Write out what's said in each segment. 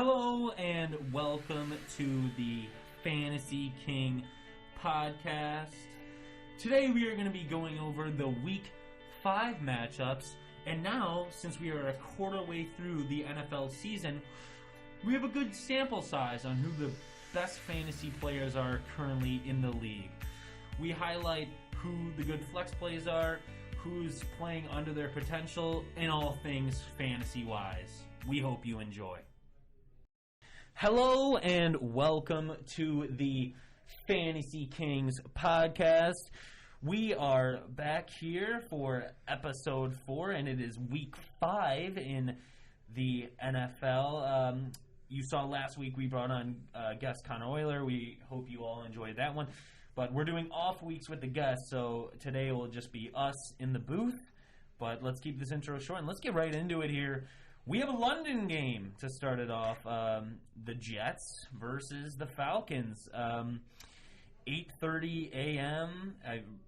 Hello and welcome to the Fantasy King podcast. Today we are going to be going over the Week 5 matchups. And now, since we are a quarter way through the NFL season, we have a good sample size on who the best fantasy players are currently in the league. We highlight who the good flex plays are, who's playing under their potential, and all things fantasy-wise. We hope you enjoy. Hello and welcome to the Fantasy Kings podcast. We are back here for episode 4, and it is week 5 in the NFL. You saw last week we brought on guest Connor Euler. We hope you all enjoyed that one. But we're doing off weeks with the guests, so today will just be us in the booth. But let's keep this intro short, and let's get right into it here. We have a London game to start it off. The Jets versus the Falcons. 8:30 a.m.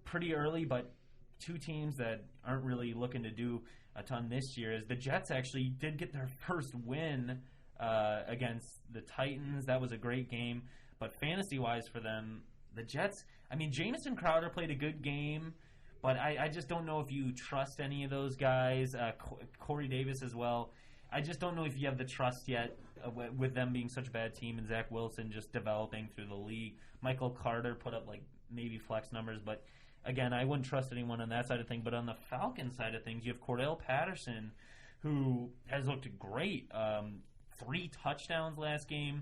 Pretty early, but two teams that aren't really looking to do a ton this year. As the Jets actually did get their first win against the Titans. That was a great game. But fantasy-wise for them, the Jets, Jamison Crowder played a good game, but I just don't know if you trust any of those guys. Corey Davis as well. I just don't know if you have the trust yet with them being such a bad team and Zach Wilson just developing through the league. Michael Carter put up maybe flex numbers, but again, I wouldn't trust anyone on that side of things. But on the Falcons side of things, you have Cordell Patterson, who has looked great. 3 touchdowns last game.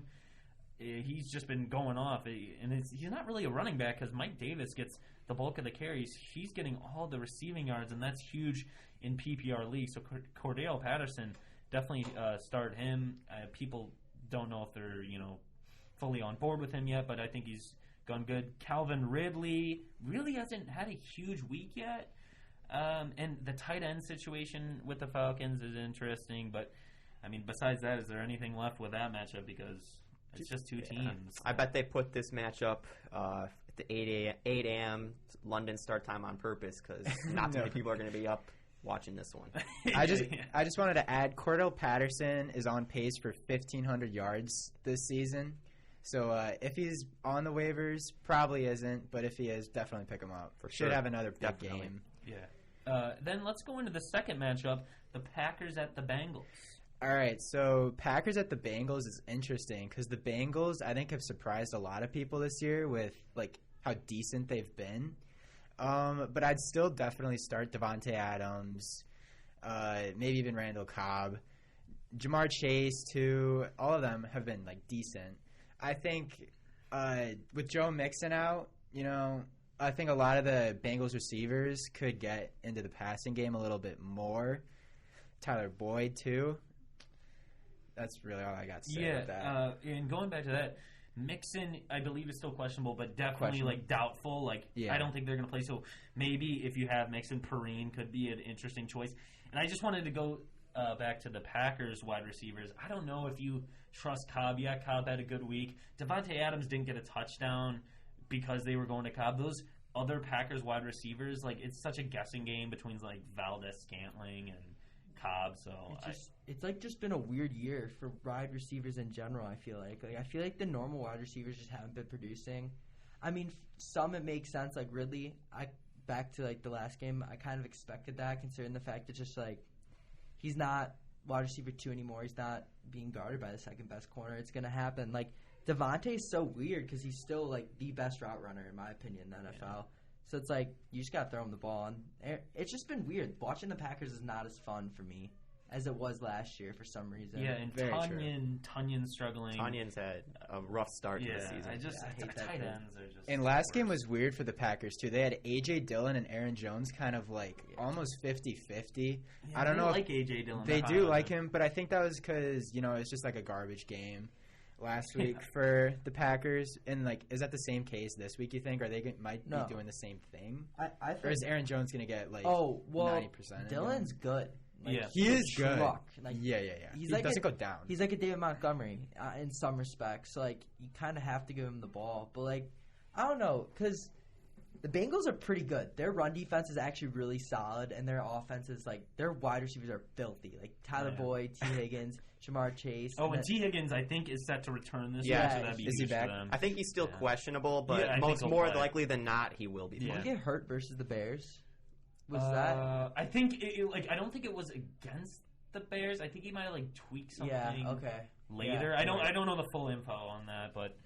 He's just been going off, and he's not really a running back because Mike Davis gets the bulk of the carries. He's getting all the receiving yards, and that's huge in PPR leagues. So Cordell Patterson, definitely start him. People don't know if they're fully on board with him yet, but I think he's gone good. Calvin Ridley really hasn't had a huge week yet, and the tight end situation with the Falcons is interesting. But besides that, is there anything left with that matchup? Because it's just two teams. I bet they put this matchup at the 8 a.m. London start time on purpose because not too many people are going to be up watching this one. I just wanted to add, Cordell Patterson is on pace for 1,500 yards this season. So if he's on the waivers, probably isn't. But if he is, definitely pick him up. Should have another big game. Yeah. Then let's go into the second matchup, the Packers at the Bengals. All right, so Packers at the Bengals is interesting because the Bengals, I think, have surprised a lot of people this year with how decent they've been. But I'd still definitely start Devontae Adams, maybe even Randall Cobb, Jamar Chase too. All of them have been decent. I think with Joe Mixon out, I think a lot of the Bengals receivers could get into the passing game a little bit more. Tyler Boyd too. That's really all I got to say about that. And going back to that, Mixon, I believe, is still questionable, but definitely doubtful. I don't think they're going to play. So maybe if you have Mixon, Perrine could be an interesting choice. And I just wanted to go back to the Packers wide receivers. I don't know if you trust Cobb. Yeah, Cobb had a good week. Devontae Adams didn't get a touchdown because they were going to Cobb. Those other Packers wide receivers, it's such a guessing game between Valdez-Scantling and Cobb. So it's just been a weird year for wide receivers in general. I feel like the normal wide receivers just haven't been producing. Some it makes sense, like Ridley. Back to the last game, I kind of expected that, considering the fact that just he's not wide receiver 2 anymore. He's not being guarded by the second best corner. It's gonna happen. Devontae's so weird because he's still the best route runner in my opinion in the NFL. Yeah. So it's you just got to throw him the ball. And it's just been weird. Watching the Packers is not as fun for me as it was last year for some reason. Yeah, and Tunyon's struggling. Tunyon's had a rough start to the season. I hate that tight ends are just... And last game was weird for the Packers, too. They had A.J. Dillon and Aaron Jones kind of almost 50-50. Yeah, I don't know if A.J. Dillon. They do like him, but I think that was because, it's just a garbage game last week for the Packers. And is that the same case this week, you think? Or they might be doing the same thing? I think, or is Aaron Jones going to get 90%? Dylan's good. He is good. Yeah. He doesn't go down. He's like a David Montgomery in some respects. So you kind of have to give him the ball. But I don't know, because the Bengals are pretty good. Their run defense is actually really solid, and their offense is their wide receivers are filthy. Tyler Boyd, T. Higgins, Jamar Chase. Oh, and T. Higgins, I think, is set to return this Yeah. year, so that'd be Is he huge back? for them. I think he's still questionable, but Yeah, I think he'll more play. likely than not, he will be. Yeah. Did he get hurt versus the Bears? Was that? I think I don't think it was against the Bears. I think he might have tweaked something. Yeah. Okay. Later, Yeah, I don't know the full info on that, but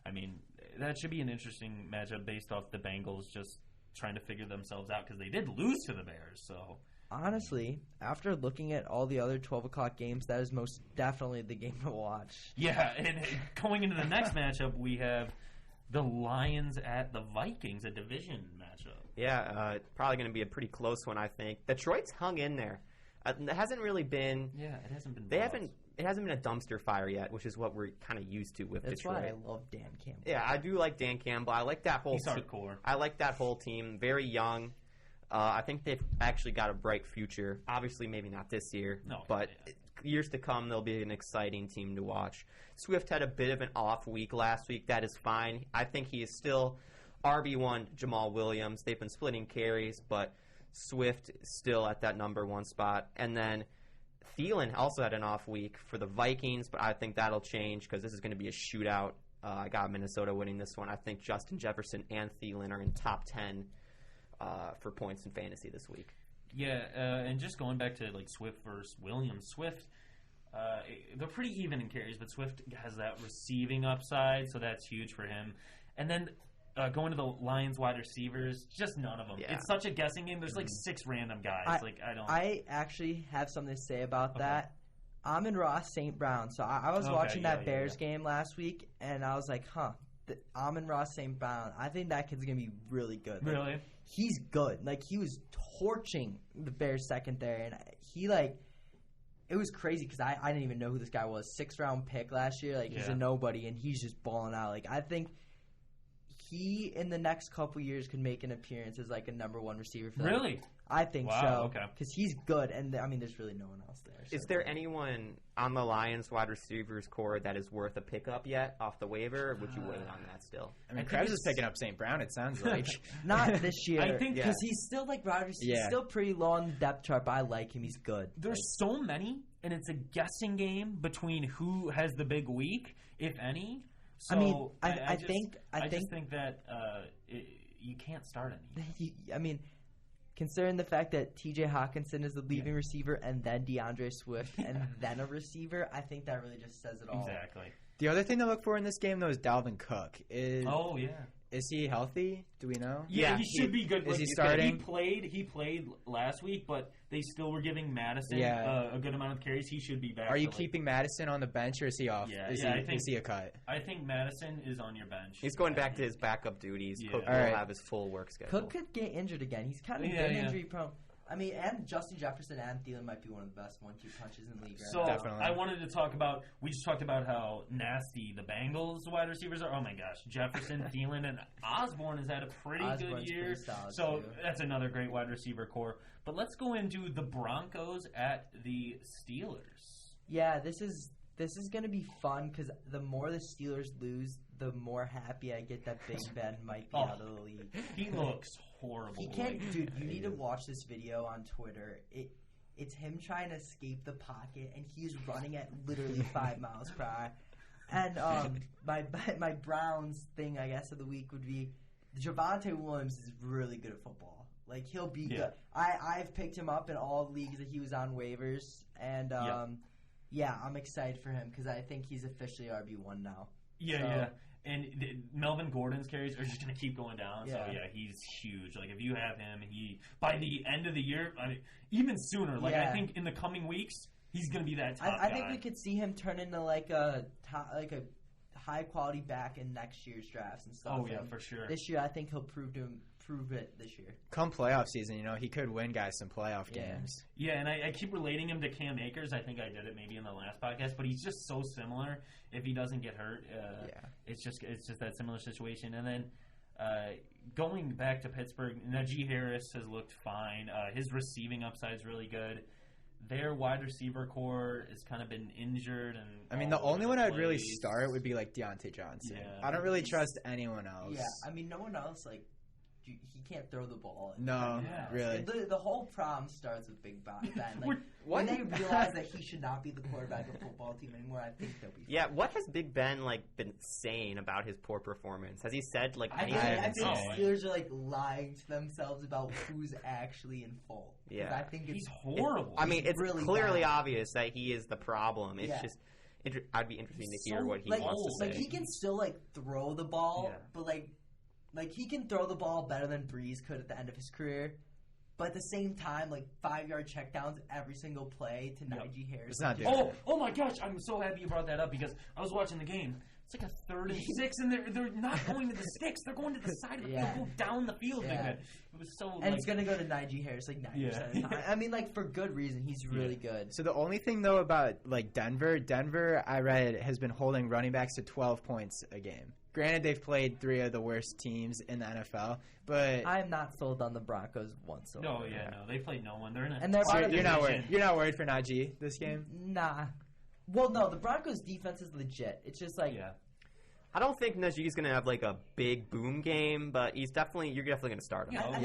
I mean that should be an interesting matchup based off the Bengals just trying to figure themselves out because they did lose to the Bears. So Honestly, after looking at all the other 12 o'clock games, that is most definitely the game to watch. yeah, and going into the next matchup, we have the Lions at the Vikings, a division matchup. Yeah, probably going to be a pretty close one, I think. Detroit's hung in there. It hasn't really been. Yeah, it hasn't been. They haven't. It hasn't been a dumpster fire yet, which is what we're kind of used to with That's Detroit. why I love Dan Campbell. Yeah, I do like Dan Campbell. I like that whole He's team. hardcore. I like that whole team. Very young. I think they've actually got a bright future. Obviously, maybe not this year, but years to come, they'll be an exciting team to watch. Swift had a bit of an off week last week. That is fine. I think he is still RB1 Jamal Williams. They've been splitting carries, but Swift is still at that number one spot. And then Thielen also had an off week for the Vikings, but I think that'll change because this is going to be a shootout. I got Minnesota winning this one. I think Justin Jefferson and Thielen are in top 10 for points in fantasy this week. Yeah, and just going back to Swift versus Williams, Swift, they're pretty even in carries, but Swift has that receiving upside, so that's huge for him. And then going to the Lions wide receivers, just none of them. Yeah. It's such a guessing game. There's 6 random guys. I actually have something to say about that. Amon-Ra St. Brown. So I was watching that Bears game last week, and I was like, Amon-Ra St. Brown. I think that kid's going to be really good. Really? He's good. He was torching the Bears secondary, and it was crazy because I didn't even know who this guy was. 6th-round pick last year. He's a nobody, and he's just balling out. I think he, in the next couple years, could make an appearance as a number one receiver for them. Really? I think Wow, so. okay. Because he's good, and there's really no one else there. Is there anyone on the Lions wide receivers core that is worth a pickup yet off the waiver, or would you wait on that still? I mean, Krebs is picking up St. Brown, it sounds like. Not this year. I think because he's still wide receiver. Yeah. He's still pretty low on the depth chart, but I like him. He's good. There's so many, and it's a guessing game between who has the big week, if any. So I just think that you can't start any. Considering the fact that T.J. Hawkinson is the leading receiver and then DeAndre Swift and then a receiver, I think that really just says it all. Exactly. The other thing to look for in this game, though, is Dalvin Cook. Oh, yeah. Is he healthy? Do we know? Yeah, he should be good. Is he starting? He played last week, but they still were giving Madison a good amount of carries. He should be back. Are you keeping Madison on the bench, or is he off? Yeah, is he a cut? I think Madison is on your bench. He's going back to his backup duties. Yeah. Cook will have his full work schedule. Cook could get injured again. He's kind of been injury prone. And Justin Jefferson and Thielen might be one of the best 1-2 punches in the league. So Definitely. I wanted to talk about. We just talked about how nasty the Bengals wide receivers are. Oh my gosh, Jefferson, Thielen, and Osborne has had a pretty good year. Pretty solid So too. that's another great wide receiver core. But let's go into the Broncos at the Steelers. Yeah, this is going to be fun because the more the Steelers lose, the more happy I get that Big Ben might be out of the league. He looks horrible. He can't, dude. You need to watch this video on Twitter. It's him trying to escape the pocket, and he's running at literally 5 miles per hour. And my Browns thing, I guess, of the week would be Javonte Williams is really good at football. He'll be good. I've picked him up in all leagues that he was on waivers, and I'm excited for him because I think he's officially RB1 now. Yeah. And Melvin Gordon's carries are just going to keep going down. Yeah. So, he's huge. If you have him, by the end of the year, even sooner, I think in the coming weeks, he's going to be that top I guy. think we could see him turn into a high-quality back in next year's drafts and stuff. Oh, yeah, for sure. This year, I think he'll prove it this year. Come playoff season, he could win guys some playoff games. Yeah, and I keep relating him to Cam Akers. I think I did it maybe in the last podcast, but he's just so similar. If he doesn't get hurt, it's just that similar situation. And then going back to Pittsburgh, Najee Harris has looked fine. His receiving upside is really good. Their wide receiver core has kind of been injured, and the only one I'd really start would be Deontay Johnson. Yeah. I don't really trust anyone else. Yeah, no one else he can't throw the ball. No, really. The whole problem starts with Big Ben. Like, when they realize that he should not be the quarterback of a football team anymore, I think they'll be fine. Yeah, what has Big Ben been saying about his poor performance? Has he said anything? I think Steelers are lying to themselves about who's actually in fault. Yeah, I think he's horrible. It's really clearly bad. obvious that he is the problem. It's just. I'd be interested to hear what he wants to say. He can still throw the ball, but he can throw the ball better than Breeze could at the end of his career. But at the same time, 5-yard checkdowns every single play to Najee Harris. It's not oh my gosh! I'm so happy you brought that up because I was watching the game. It's like a 3rd and 6, and they're not going to the sticks. They're going to the side of the field. They'll go down the field. Yeah. It was so. And it's going to go to Najee Harris 90% of the time. I mean, for good reason. He's really good. So the only thing though about Denver, I read has been holding running backs to 12 points a game. Granted, they've played 3 of the worst teams in the NFL, but I am not sold on the Broncos whatsoever. No, they played no one. They're in a. And you're not worried. You're not worried for Najee this game? Nah. Well, no, the Broncos' defense is legit. It's just I don't think Najee's going to have a big boom game, but you're definitely going to start him. I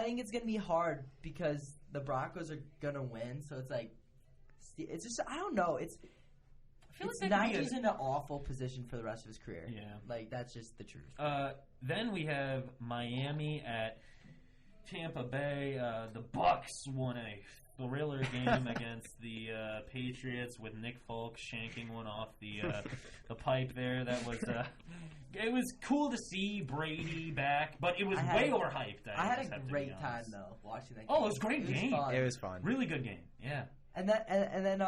think it's going to be hard because the Broncos are going to win. So it's just I don't know. Najee's in an awful position for the rest of his career. Yeah, that's just the truth. Then we have Miami at Tampa Bay. The Bucks won a thriller game against the Patriots with Nick Folk shanking one off the pipe there. That was it was cool to see Brady back, but it was way overhyped. I had a great time though watching that game. Oh, it was a great game. It was fun. Really good game. Yeah. And then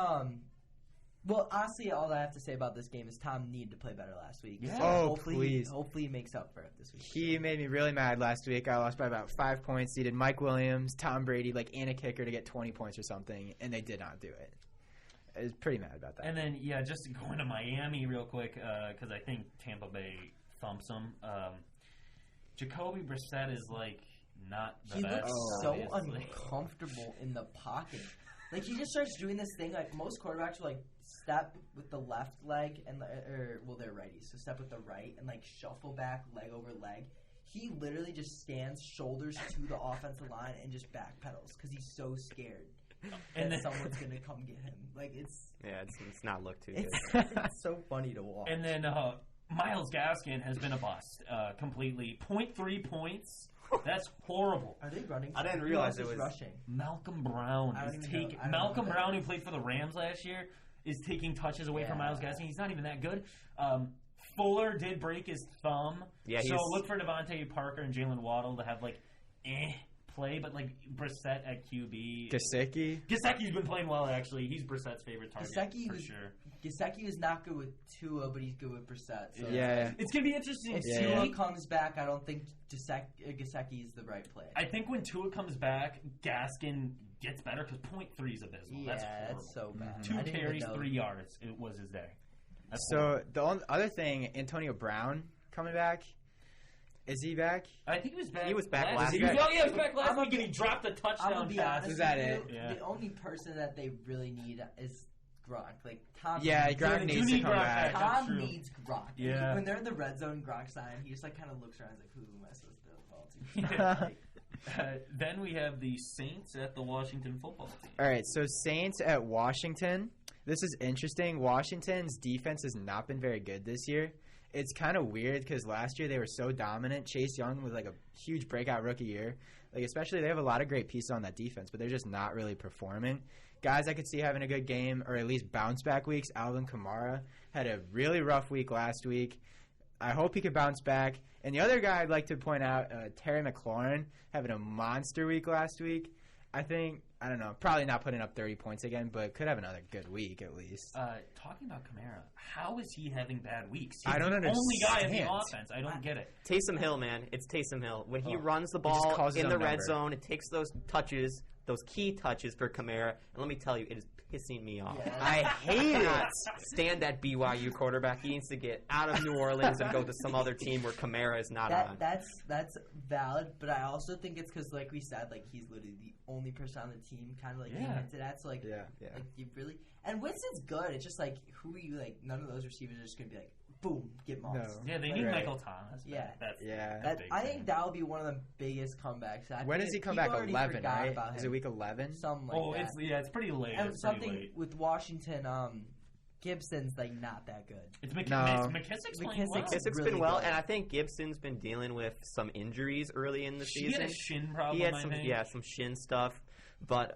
well, honestly, all I have to say about this game is Tom needed to play better last week. Yeah. So please. Hopefully he makes up for it this week. He made me really mad last week. I lost by about 5 points. He did Mike Williams, Tom Brady, and a kicker to get 20 points or something, and they did not do it. I was pretty mad about that. And then, just going to Miami real quick, because I think Tampa Bay thumps them. Jacoby Brissett is, not the best. He looks so obviously. uncomfortable in the pocket. He just starts doing this thing. Most quarterbacks will, step with the left leg, they're righties, so step with the right and, shuffle back leg over leg. He literally just stands shoulders to the offensive line and just backpedals because he's so scared that someone's going to come get him. It's not look too good. It's so funny to watch. And then Myles Gaskin has been a bust completely. 0.3 points. That's horrible. Are they running? I didn't realize it was rushing. Malcolm Brown is taking. Malcolm Brown, who played for the Rams last year, is taking touches away from Myles Gaskin. He's not even that good. Fuller did break his thumb. Yeah, so look for Devontae Parker and Jalen Waddle to have play, but Brissett at QB. Gesicki's been playing well actually. He's Brissett's favorite target for sure. Gesicki is not good with Tua, but he's good with Brissett. So it's gonna be interesting. If Tua comes back, I don't think Gesicki is the right play. I think when Tua comes back, Gaskin gets better because 0.3 is abysmal. Yeah, that's so bad. 2 carries, 3 yards. It was his day. The other thing, Antonio Brown coming back. Is he back? I think he was back. He was back last week. week. He was back last week, and he dropped a touchdown pass. Is that it? Yeah. The only person that they really need is Gronk. Tom. Yeah, Gronk needs to come back. Tom needs Gronk. Yeah. When they're in the red zone, Gronk's sign, he just kind of looks around and is who am I supposed to throw the ball to? Then we have the Saints at the Washington football team. All right, so Saints at Washington. This is interesting. Washington's defense has not been very good this year. It's kind of weird because last year they were so dominant. Chase Young was a huge breakout rookie year. Especially they have a lot of great pieces on that defense, but they're just not really performing. Guys I could see having a good game or at least bounce back weeks. Alvin Kamara had a really rough week last week. I hope he could bounce back. And the other guy I'd like to point out, Terry McLaurin, having a monster week last week. I don't know, probably not putting up 30 points again, but could have another good week at least. Talking about Kamara, how is he having bad weeks? I don't understand. Only guy in the offense. I don't get it. Taysom Hill, man. It's Taysom Hill. When he runs the ball in the red zone, it takes those touches, those key touches for Kamara. And let me tell you, it is pissing me off. Yeah. I hate it. Stand that BYU quarterback. He needs to get out of New Orleans and go to some other team where Kamara is not on. That's valid, but I also think it's because, like we said, he's literally the only person on the team kind of hinted at. So you really, and Winston's good. It's just who are you? None of those receivers are just gonna be boom, get mossed. No. Yeah, they need Michael Thomas. Yeah. I think that would be one of the biggest comebacks. When does he come back? 11, right? Is it week 11? Something like that. It's pretty late. And it's something late. with Washington, Gibson's like not that good. It's McKissick's playing well. McKissick's really been well, good. and I think Gibson's been dealing with some injuries early in the season. He had a shin problem. He had some shin stuff, but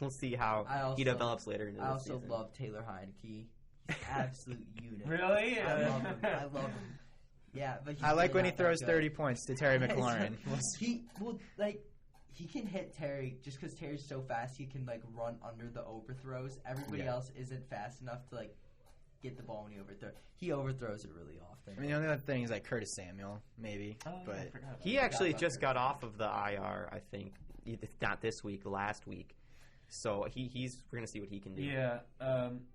we'll see how he develops later in the season. I also love Taylor Heineke. Absolute unit. Really? I love him. Yeah, but I like when he throws 30 points to Terry McLaurin. He can hit Terry just because Terry's so fast. He can like run under the overthrows. Everybody else isn't fast enough to like get the ball when he overthrows. He overthrows it really often. I mean, the only other thing is like Curtis Samuel, maybe. But he actually just got off of the IR. I think not this week, last week. So we're gonna see what he can do. Yeah.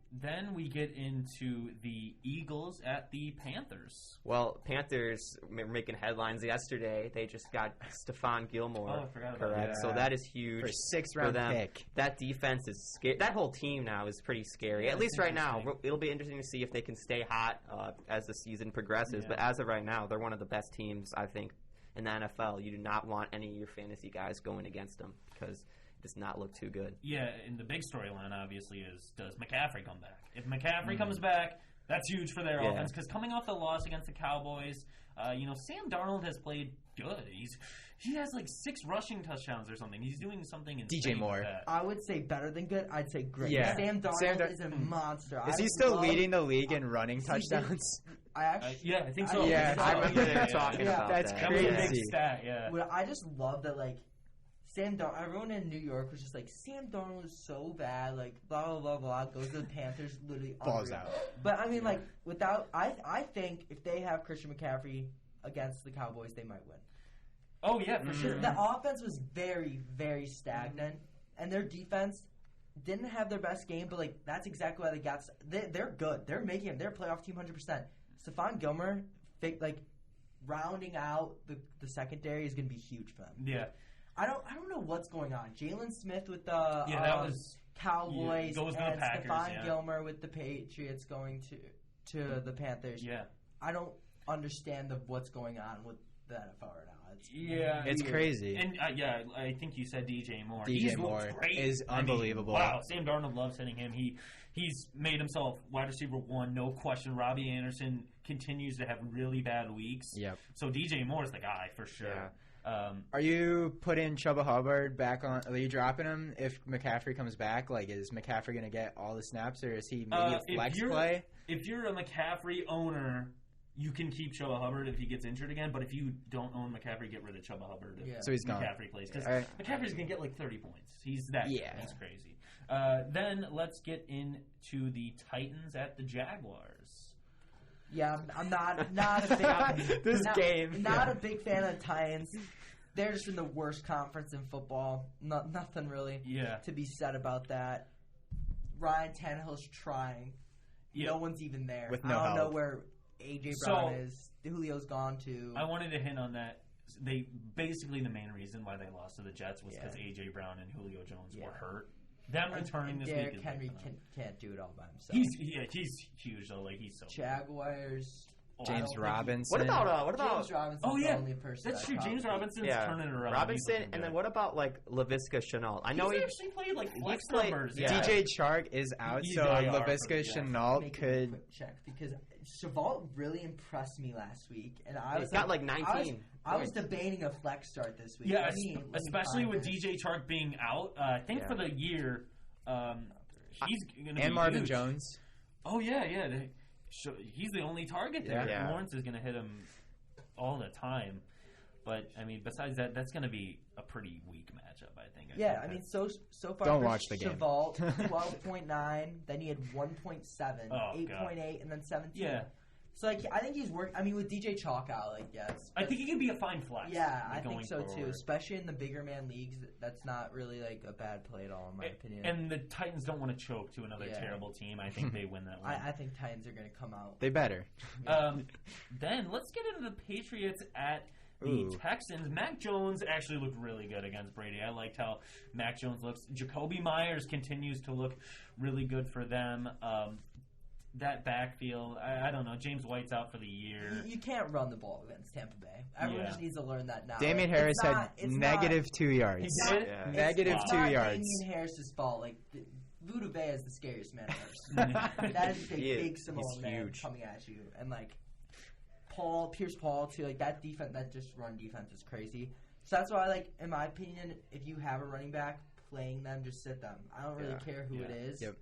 Then we get into the Eagles at the Panthers. Well, Panthers were making headlines yesterday. They just got Stephon Gilmore. Oh, I forgot about correct. that. So that is huge for a 6th-round pick. That defense is scary. That whole team now is pretty scary. Yeah, at least right now, it'll be interesting to see if they can stay hot as the season progresses. Yeah. But as of right now, they're one of the best teams, I think, in the NFL. You do not want any of your fantasy guys going against them because does not look too good. Yeah, and the big storyline obviously is, does McCaffrey come back? If McCaffrey comes back, that's huge for their offense because coming off the loss against the Cowboys, Sam Darnold has played good. He has like 6 rushing touchdowns or something. He's doing something insane. DJ Moore. I would say better than good. I'd say great. Yeah. Sam Darnold is a monster. Is he still leading the league in running touchdowns? I think so. I remember they were talking about that's that. crazy. That was a big stat, yeah. Well, I just love that, like, Sam Darnold, everyone in New York was just like, Sam Darnold is so bad, like, blah, blah, blah, blah, goes to the Panthers, literally balls unreal. out. But, I mean, like, I think if they have Christian McCaffrey against the Cowboys, they might win. Oh, yeah, for sure. The offense was very, very stagnant, and their defense didn't have their best game, but, like, that's exactly why they got – they're good. They're making it. They're a playoff team 100%. Stephon Gilmore, like, rounding out the secondary is going to be huge for them. Yeah. I don't know what's going on. Jalen Smith with the Cowboys goes to and the Packers, Stephon Gilmore with the Patriots going to the Panthers. Yeah. I don't understand what's going on with the NFL right It's now. it's crazy. And I think you said DJ Moore. DJ Moore is unbelievable. Wow, Sam Darnold loves hitting him. He's made himself wide receiver 1, no question. Robbie Anderson continues to have really bad weeks. Yep. So DJ Moore is the guy for sure. Yeah. Are you putting Chuba Hubbard back on? Are you dropping him if McCaffrey comes back? Like, is McCaffrey going to get all the snaps, or is he maybe a flex play? If you're a McCaffrey owner, you can keep Chuba Hubbard if he gets injured again. But if you don't own McCaffrey, get rid of Chuba Hubbard. So he's gone. McCaffrey plays because McCaffrey's going to get like 30 points. He's that. Yeah. He's crazy. Then let's get into the Titans at the Jaguars. Yeah, I'm not a big not a big fan of the Titans. They're just in the worst conference in football. Nothing really to be said about that. Ryan Tannehill's trying. Yeah. No one's even there. With no I don't help. know where A.J. Brown is. Julio's gone to. I wanted to hint on that. The main reason why they lost to the Jets was because A.J. Brown and Julio Jones were hurt. Them returning this Derrick week. Henry can't do it all by himself. He's huge though. Like he's so Jaguars. James Robinson. What about James Robinson's the only person. That's true. James Robinson's turning it around. Robinson, and then what about like Laviska Shenault? I know he's actually played like flex played, numbers. yeah. DJ Chark is out, He's so IR, Laviska Shenault could. Quick check because Cheval really impressed me last week, and I was got like 19. I was debating a flex start this week. Yeah, especially with DJ Chark being out. I think for the year, he's going to be and Marvin huge. Jones. Oh yeah. He's the only target there. Yeah. Lawrence is going to hit him all the time. But, I mean, besides that, that's going to be a pretty weak matchup, I think. I mean, so far, don't watch the game. Cheval, 12.9, then he had 1.7, 8.8, and then 17. Yeah. So, like, I think he's working. I mean, with DJ Chalk out, like, I think he could be a fine flex. Yeah, I think so, forward. too. Especially in the bigger man leagues, that's not really, like, a bad play at all, in my opinion. And the Titans don't want to choke to another terrible team. I think they win that one. I think Titans are going to come out. They better. Then, let's get into the Patriots at the Texans. Mac Jones actually looked really good against Brady. I liked how Mac Jones looks. Jacoby Myers continues to look really good for them. that backfield, I don't know. James White's out for the year. You can't run the ball against Tampa Bay. Everyone just needs to learn that now. Damian Harris had negative 2 yards. He did? Yeah. Negative 2 yards. Damian Harris's fault. Like, Vita Vea is the scariest man ever. That is a big Samoan man coming at you. And, like, Pierce Paul, too. Like, that defense, that just run defense is crazy. So that's why, like, in my opinion, if you have a running back, playing them, just sit them. I don't really care who it is. Yep.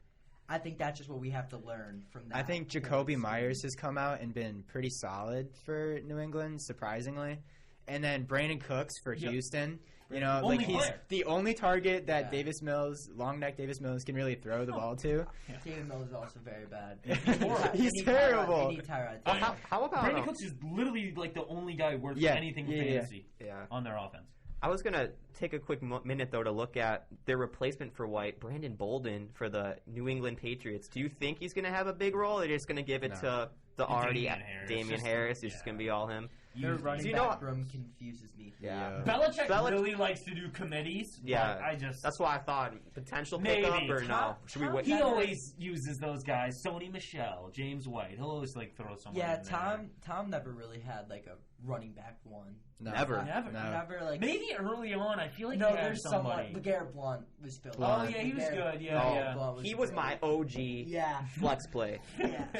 I think that's just what we have to learn from that. I think Jacoby Myers has come out and been pretty solid for New England, surprisingly. And then Brandon Cooks for Houston. You know, like he's the only target that Davis Mills, long neck Davis Mills, can really throw the ball to. Davis Mills is also very bad. He's terrible. How about Brandon Cooks is literally like the only guy worth anything fantasy on their offense. I was going to take a quick minute, though, to look at their replacement for White, Brandon Bolden, for the New England Patriots. Do you think he's going to have a big role, or they're just going to give it to the already Damian Harris? It's just going to be all him? Their running back room confuses me. Yeah. Belichick really likes to do committees. Yeah. That's why I thought potential pickup or no. Should we wait? He always uses those guys. Sony Michel, James White. He'll always like throw someone in there. Tom never really had like a running back one. Never. Like maybe early on. I feel like there's somebody. LeGarrette Blunt was filled. Oh yeah, he was good. Yeah. He was my OG flex play.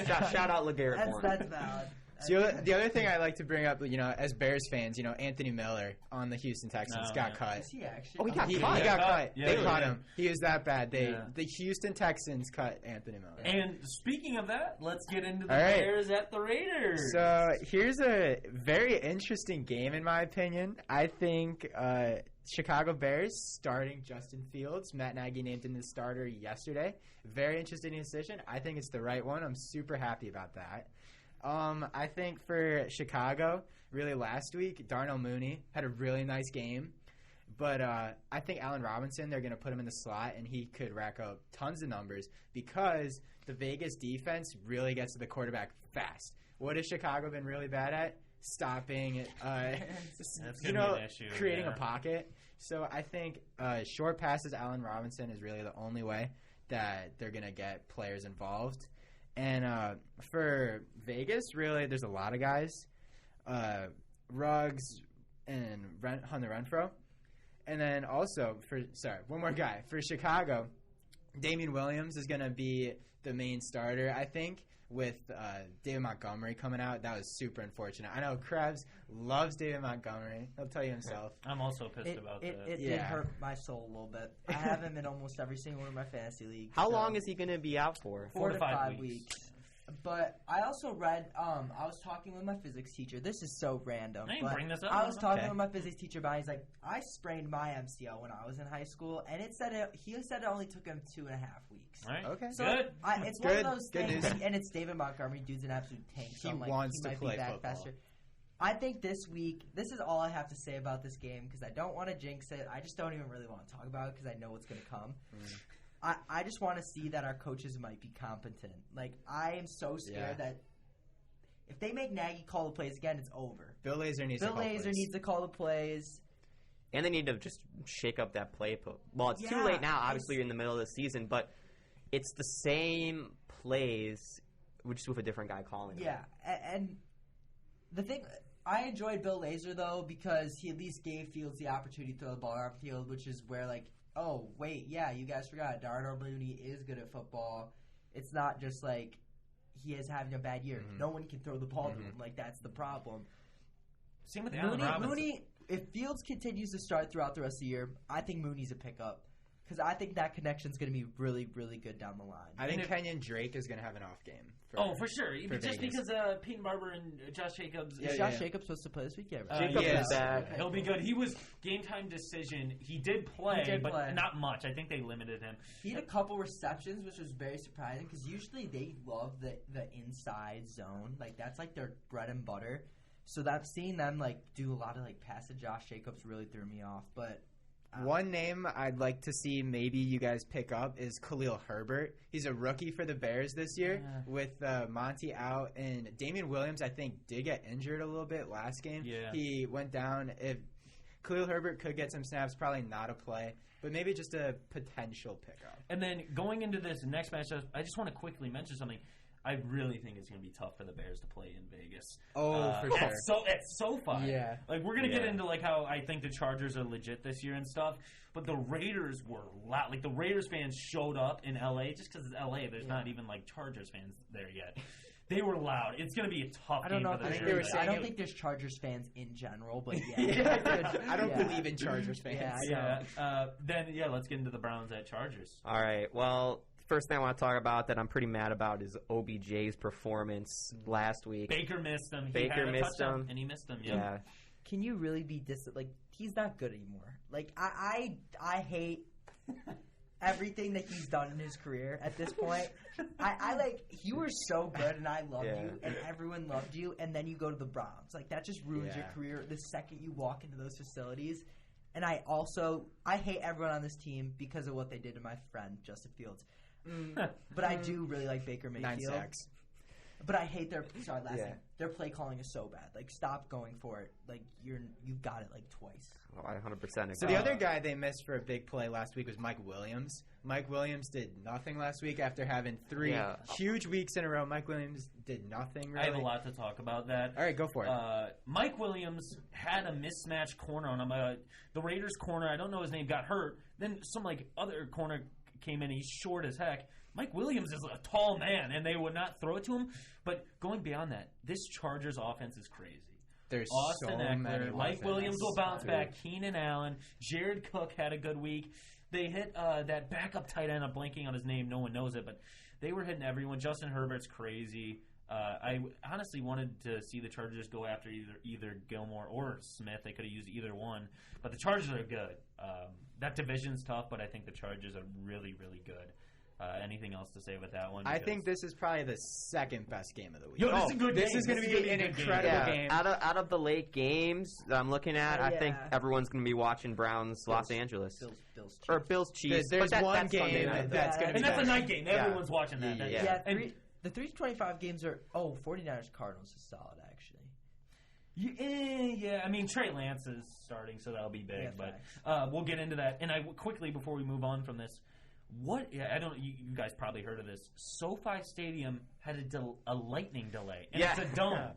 Shout out LeGarrette Blunt. That's valid. So the other thing I like to bring up, you know, as Bears fans, you know, Anthony Miller on the Houston Texans got cut. Is he actually? Oh, he got cut. He got cut. Yeah, they caught him. He was that bad. The Houston Texans cut Anthony Miller. And speaking of that, let's get into the Bears at the Raiders. So here's a very interesting game, in my opinion. I think Chicago Bears starting Justin Fields. Matt Nagy named him the starter yesterday. Very interesting decision. I think it's the right one. I'm super happy about that. I think for Chicago, really last week, Darnell Mooney had a really nice game. But I think Allen Robinson, they're going to put him in the slot, and he could rack up tons of numbers because the Vegas defense really gets to the quarterback fast. What has Chicago been really bad at? Stopping, creating a pocket. So I think short passes, Allen Robinson is really the only way that they're going to get players involved. And for Vegas, really, there's a lot of guys. Ruggs and Hunter Renfrow. And then also, one more guy. For Chicago, Damian Williams is going to be the main starter, I think, with David Montgomery coming out. That was super unfortunate. I know Krebs loves David Montgomery. He'll tell you himself. I'm also pissed about that. It did hurt my soul a little bit. I have him in almost every single one of my fantasy leagues. How long is he going to be out for? 4 to 5 weeks. But I also read, I was talking with my physics teacher. This is so random. I didn't bring this up. I was talking with my physics teacher about it. He's like, I sprained my MCL when I was in high school, and he said it only took him 2.5 weeks. All right. Okay. So good. It's one of those things, and it's David Montgomery. Dude's an absolute tank. So he wants to play football. Faster. I think this week, this is all I have to say about this game because I don't want to jinx it. I just don't even really want to talk about it because I know what's going to come. I just want to see that our coaches might be competent. Like, I am so scared that if they make Nagy call the plays again, it's over. Bill Lazor needs to call the plays. And they need to just shake up that play. Well, it's too late now. Obviously, you're in the middle of the season, but it's the same plays, just with a different guy calling them. Yeah, and the thing, I enjoyed Bill Lazor, though, because he at least gave Fields the opportunity to throw the ball upfield, which is where, like, oh, wait, yeah, you guys forgot. Darnell Mooney is good at football. It's not just like he is having a bad year. No one can throw the ball to him. Like, that's the problem. Same with Allen Robinson. Mooney, if Fields continues to start throughout the rest of the year, I think Mooney's a pickup. Because I think that connection's going to be really, really good down the line. I think Kenyon Drake is going to have an off game. For sure. Just because Peyton Barber and Josh Jacobs. Is Josh Jacobs supposed to play this week? Jacobs is bad. Okay. He'll be good. He was game time decision. He did play, but not much. I think they limited him. He had a couple receptions, which was very surprising because usually they love the inside zone. Like, that's like their bread and butter. So that seeing them like do a lot of like pass to Josh Jacobs really threw me off. But one name I'd like to see maybe you guys pick up is Khalil Herbert. He's a rookie for the Bears this year with Monty out. And Damian Williams, I think, did get injured a little bit last game. Yeah. He went down. If Khalil Herbert could get some snaps, probably not a play, but maybe just a potential pickup. And then going into this next matchup, I just want to quickly mention something. I really think it's going to be tough for the Bears to play in Vegas. For sure. At SoFi. Yeah. Like, we're going to get into, like, how I think the Chargers are legit this year and stuff, but the Raiders were loud. Like, the Raiders fans showed up in L.A. just because it's L.A. There's not even, like, Chargers fans there yet. They were loud. It's going to be a tough game for the Raiders. I don't think there's Chargers fans in general, but yeah. I don't believe in Chargers fans. Then let's get into the Browns at Chargers. All right. Well, first thing I want to talk about that I'm pretty mad about is OBJ's performance last week. Baker missed him. Baker missed him. And he missed him, yeah. Can you really be like, he's not good anymore. Like, I hate everything that he's done in his career at this point. I like, you were so good and I loved you and everyone loved you, and then you go to the Browns. Like, that just ruins your career the second you walk into those facilities. And I hate everyone on this team because of what they did to my friend Justin Fields. But I do really like Baker Mayfield. 9 sacks. But I hate their their play calling is so bad. Like, stop going for it. Like, you've got it like twice. Oh, I 100% agree. So the other guy they missed for a big play last week was Mike Williams. Mike Williams did nothing last week after having 3 huge weeks in a row. Mike Williams did nothing really. I have a lot to talk about that. All right, go for it. Mike Williams had a mismatched corner on him. The Raiders corner, I don't know his name, got hurt. Then some other corner came in. He's short as heck. Mike Williams is a tall man, and they would not throw it to him. But going beyond that, this Chargers offense is crazy. There's Austin so Eckler, many Mike weapons. Williams will bounce back. Keenan Allen, Jared Cook had a good week. They hit that backup tight end. I'm blanking on his name. No one knows it, but they were hitting everyone. Justin Herbert's crazy. I honestly wanted to see the Chargers go after either Gilmore or Smith. They could have used either one, but the Chargers are good. That division's tough, but I think the Chargers are really, really good. Anything else to say with that one? I think this is probably the second best game of the week. Yo, this is a good game. This is going to be an incredible game. Out of the late games that I'm looking at, I think everyone's going to be watching Browns Los Angeles. Bills Chiefs. There's one game that's going to be. And that's a night game. Everyone's watching that. The 325 games are 49ers Cardinals is solid actually. Yeah, I mean Trey Lance is starting, so that'll be big. But we'll get into that. And quickly before we move on from this. I don't. You guys probably heard of this. SoFi Stadium had a lightning delay, and it's a dome,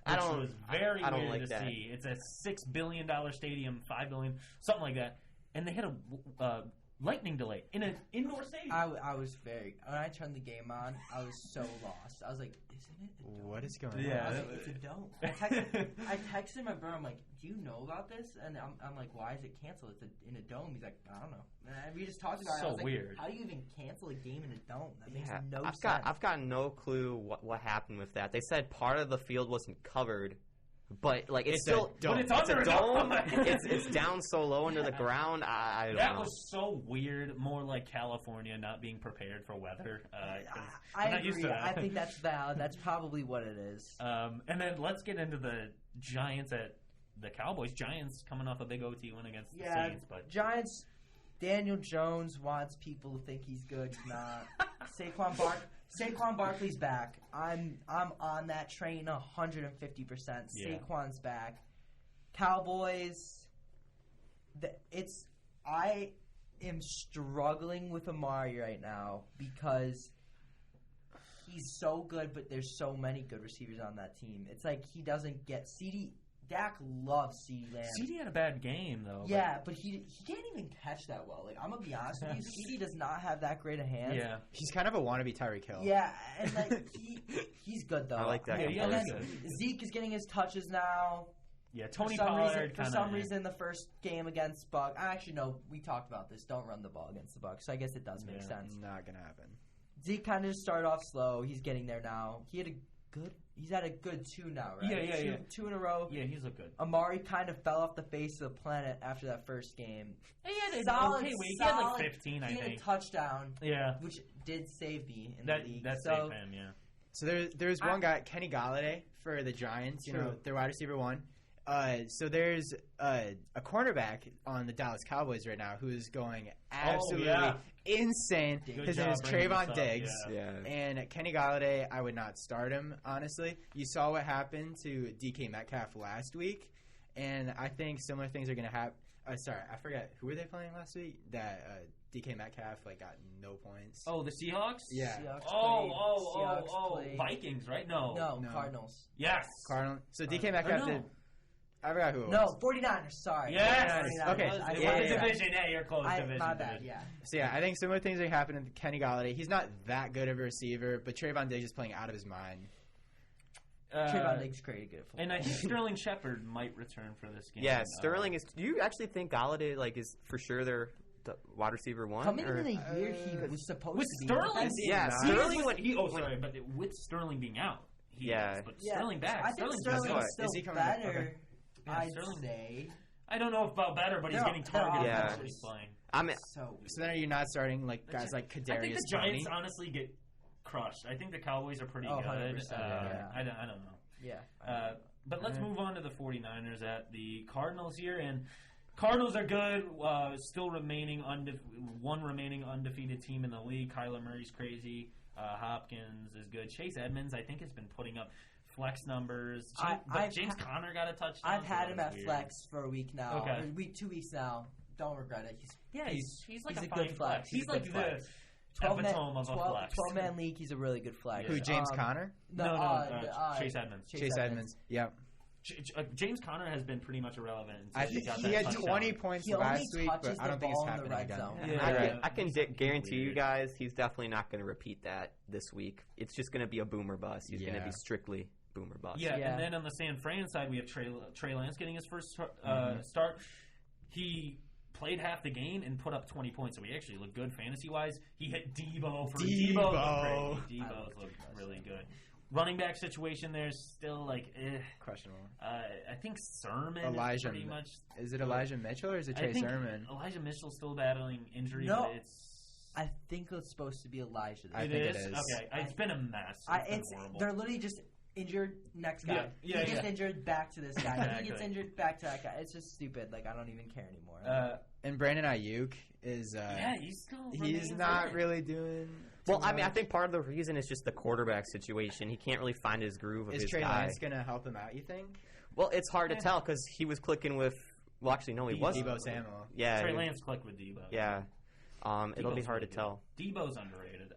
which was very weird to see. It's a $6 billion stadium, $5 billion, something like that, and they had a lightning delay in an indoor stadium. I was when I turned the game on, I was so lost. I was like, isn't it a dome? What is going on? I was like, it's a dome. I texted my brother. I'm like, do you know about this? And I'm like, why is it canceled? It's in a dome. He's like, I don't know. And we just talked about it. So I was weird. Like, how do you even cancel a game in a dome? That makes no sense. I've got no clue what happened with that. They said part of the field wasn't covered. But it's still, but it's under a dome. it's down so low under the ground. I don't know. That was so weird. More like California not being prepared for weather. I agree. I think that's valid. That's probably what it is. And then let's get into the Giants at the Cowboys. Giants coming off a big OT win against the Saints, but Giants. Daniel Jones wants people to think he's good. He's not. Saquon Barkley's back. I'm on that train 150%. Saquon's back. Cowboys. I am struggling with Amari right now because he's so good, but there's so many good receivers on that team. It's like he doesn't get CD. Dak loves CeeDee Lamb. CeeDee had a bad game, though. Yeah, but he can't even catch that well. Like, I'm going to be honest with you, CeeDee does not have that great a hand. Yeah. He's kind of a wannabe Tyreek Hill. Yeah, and he's good, though. I like that. Yeah, he's good. Zeke is getting his touches now. Yeah, Tony Pollard. For some reason, the first game against Bucs. Actually, no, we talked about this. Don't run the ball against the Bucs. So I guess it does make sense. Not going to happen. Zeke kind of just started off slow. He's getting there now. He's had a good 2 now, right? Yeah. 2 in a row. Yeah, he's looked good. Amari kind of fell off the face of the planet after that first game. He had week. He had like 15, I think. He had a touchdown. Yeah. Which did save me in the league. That saved him, yeah. So there's one guy, Kenny Golladay, for the Giants. You know, their wide receiver 1. So there's a cornerback on the Dallas Cowboys right now who's going absolutely insane. His name is Trayvon Diggs. Yeah. And Kenny Golladay, I would not start him, honestly. You saw what happened to DK Metcalf last week, and I think similar things are going to happen. Sorry, I forgot. Who were they playing last week? That DK Metcalf got no points. Oh, the Seahawks? Yeah. Seahawks Vikings, right? No, Cardinals. Yes. Cardinals. So DK Metcalf did. I forgot who it No, was. 49ers. Sorry. Yes. 49ers. Okay. Division. Yeah, you're close. Division. My bad. Yeah. So I think similar things are happening to Kenny Golladay. He's not that good of a receiver, but Trayvon Diggs is playing out of his mind. Trayvon Diggs created good football. And I think Sterling Shepard might return for this game. Yeah, Sterling is. Do you actually think Golladay is for sure the wide receiver one? Coming into the year, he was supposed with to be. Sterling. Yeah, Sterling. But with Sterling being out, he is. But Sterling back. I think Sterling's still better. I'd say. I don't know about better, but he's getting targeted. Yeah. He's playing. So then are you not starting guys like Kadarius Toney? I think the Giants honestly get crushed. I think the Cowboys are pretty good. I don't know. Yeah. But let's move on to the 49ers at the Cardinals here. And Cardinals are good. Still remaining one remaining undefeated team in the league. Kyler Murray's crazy. Hopkins is good. Chase Edmonds, I think, has been putting up flex numbers. James Conner got a touchdown. I've had him at flex for a week now. Okay. 2 weeks now. Don't regret it. He's like a fine good flex. He's like the epitome of a flex. 12-man league, he's a really good flex. Who, James Conner? No, Chase Edmonds. Chase Edmonds. Yep. James Conner has been pretty much irrelevant. I think he had 20 points last week, but I don't think it's happening again. I can guarantee you guys he's definitely not going to repeat that this week. It's just going to be a boomer bust. He's going to be strictly boomer bust. Yeah, and then on the San Fran side, we have Trey Lance getting his first start. He played half the game and put up 20 points, so he actually looked good fantasy-wise. He hit Debo. Debo's looked really good. Running back situation there's still questionable. I think Sermon Elijah, is pretty much. Is it Elijah Mitchell or is it Trey Sermon? Elijah Mitchell's still battling injury. No, but I think it's supposed to be Elijah. I think it is. Okay, it's been a mess. It's been horrible. They're literally just injured. Next guy. He gets injured. Back to this guy. Exactly. He gets injured. Back to that guy. It's just stupid. I don't even care anymore. And Brandon Ayuk is. He's not really doing. Well, I think part of the reason is just the quarterback situation. He can't really find his groove of his guy. Is Trey Lance going to help him out, you think? Well, it's hard to tell because he was clicking with. Well, actually, no, he wasn't. Debo Samuel. Yeah, Trey Lance clicked with Debo. Yeah, it'll be hard to tell. Debo's underrated.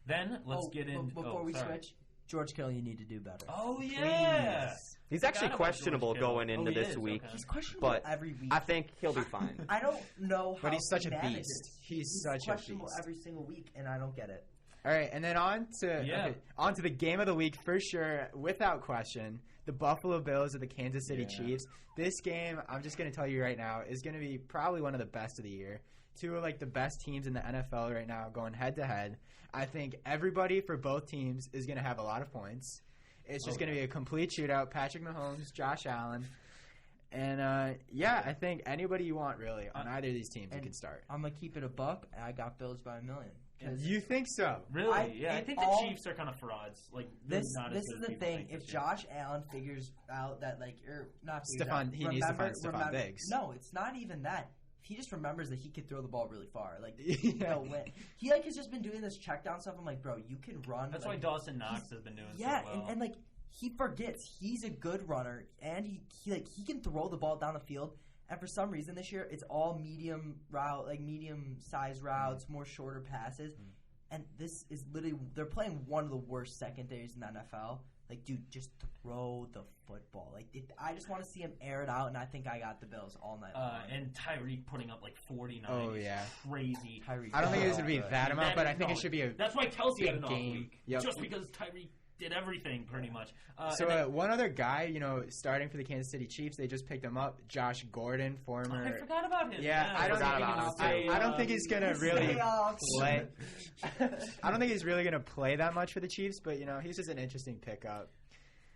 Then let's get in. Before we switch, George Kittle, you need to do better. Oh yeah. Please. He's actually questionable going into this week. Okay. He's questionable every week. I think he'll be fine. I don't know how. But he's such a beast. He's such a beast. Questionable every single week, and I don't get it. All right, and then on to the game of the week for sure, without question, the Buffalo Bills and the Kansas City Chiefs. This game, I'm just going to tell you right now, is going to be probably one of the best of the year. Two of the best teams in the NFL right now going head to head. I think everybody for both teams is going to have a lot of points. It's just going to be a complete shootout. Patrick Mahomes, Josh Allen. And, I think anybody you want, really, on either of these teams, you can start. I'm going to keep it a buck. I got Bills by 1 million. You think so? Really? I think the Chiefs are kind of frauds. This is the thing. If Josh Allen figures out that, he needs to find Stephon Diggs. No, it's not even that. He just remembers that he could throw the ball really far. He'll win. He has just been doing this check down stuff. I'm like, bro, you can run. That's why Dawson Knox has been doing so well. and he forgets he's a good runner and he can throw the ball down the field. And for some reason this year, it's all medium size routes, more shorter passes. And this is literally they're playing one of the worst secondaries in the NFL. Dude, just throw the football. I just want to see him air it out, and I think I got the Bills all night long. And Tyreek putting up 49. Oh yeah, crazy. Tyreek. I don't think it's gonna be that amount, but I think it should be a. That's why Kelsey had an off game. Week. Yep. Just because Tyreek did everything pretty much. One other guy, starting for the Kansas City Chiefs, they just picked him up, Josh Gordon, former. I forgot about him. Yeah, I don't think he's gonna really play. I don't think he's really gonna play that much for the Chiefs, but he's just an interesting pickup.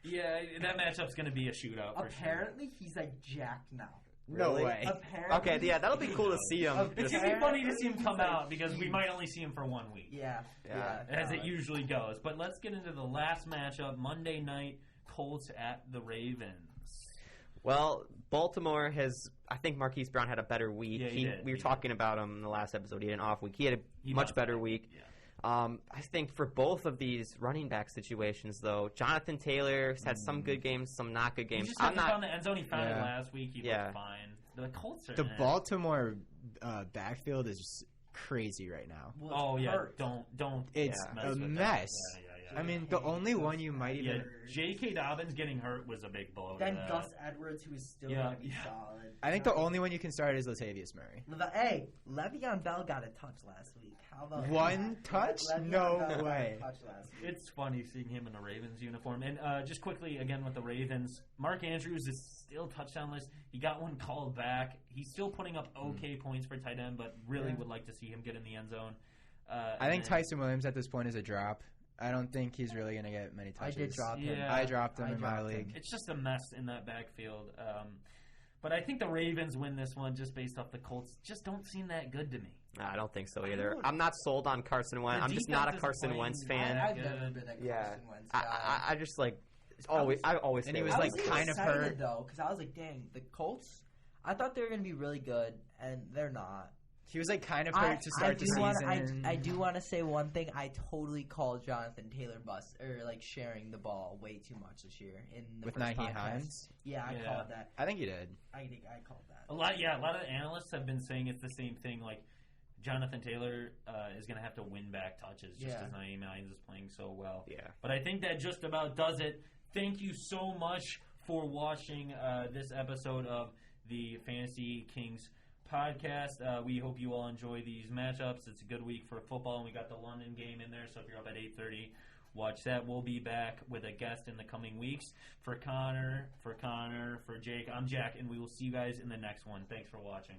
Yeah, that matchup's gonna be a shootout. Apparently, he's jacked now. No way. Apparently. Okay, yeah, that'll be cool to see him. It's going to be funny to see him come out because we might only see him for 1 week. Yeah. As it usually goes. But let's get into the last matchup, Monday night, Colts at the Ravens. Well, Baltimore has, I think Marquise Brown had a better week. Yeah, we were talking about him in the last episode. He had an off week. He had a much better week. Yeah. I think for both of these running back situations, though, Jonathan Taylor has had some good games, some not good games. He just found the end zone. He found it last week. He looked fine. The Colts are Baltimore backfield is crazy right now. Well, don't. It's a mess. I mean, the only one you might even... J.K. Dobbins getting hurt was a big blow. Then Gus Edwards, who is still going to be solid. I think the only one you can start is Latavius Murray. Hey, Le'Veon Bell got a touch last week. How about one touch? No way. It's funny seeing him in a Ravens uniform. And just quickly, again, with the Ravens, Mark Andrews is still touchdownless. He got one called back. He's still putting up okay points for tight end, but really would like to see him get in the end zone. I think Tyson Williams at this point is a drop. I don't think he's really going to get many touches. I did drop him. Yeah, I dropped him in my league. It's just a mess in that backfield. But I think the Ravens win this one just based off the Colts. Just don't seem that good to me. I don't think so either. I'm not sold on Carson Wentz. I'm just not a Carson Wentz fan. I've never been a Carson Wentz guy. I just like always. I always. And he was like kind of hurt though, because I was like, dang, the Colts. I thought they were going to be really good, and they're not. He was like kind of hurt to start the season. I do want to say one thing. I totally called Jonathan Taylor sharing the ball way too much this year in the with first Nyheim podcast. Hines. Yeah, I called that. I think you did. I think I called that. A lot of the analysts have been saying it's the same thing. Like Jonathan Taylor is going to have to win back touches just as Nyheim Hines is playing so well. Yeah. But I think that just about does it. Thank you so much for watching this episode of the Fantasy Kings podcast. We hope you all enjoy these matchups. It's a good week for football, and we got the London game in there, so if you're up at 8:30, watch that. We'll be back with a guest in the coming weeks. For Connor, for Jake, I'm Jack, and we will see you guys in the next one. Thanks for watching.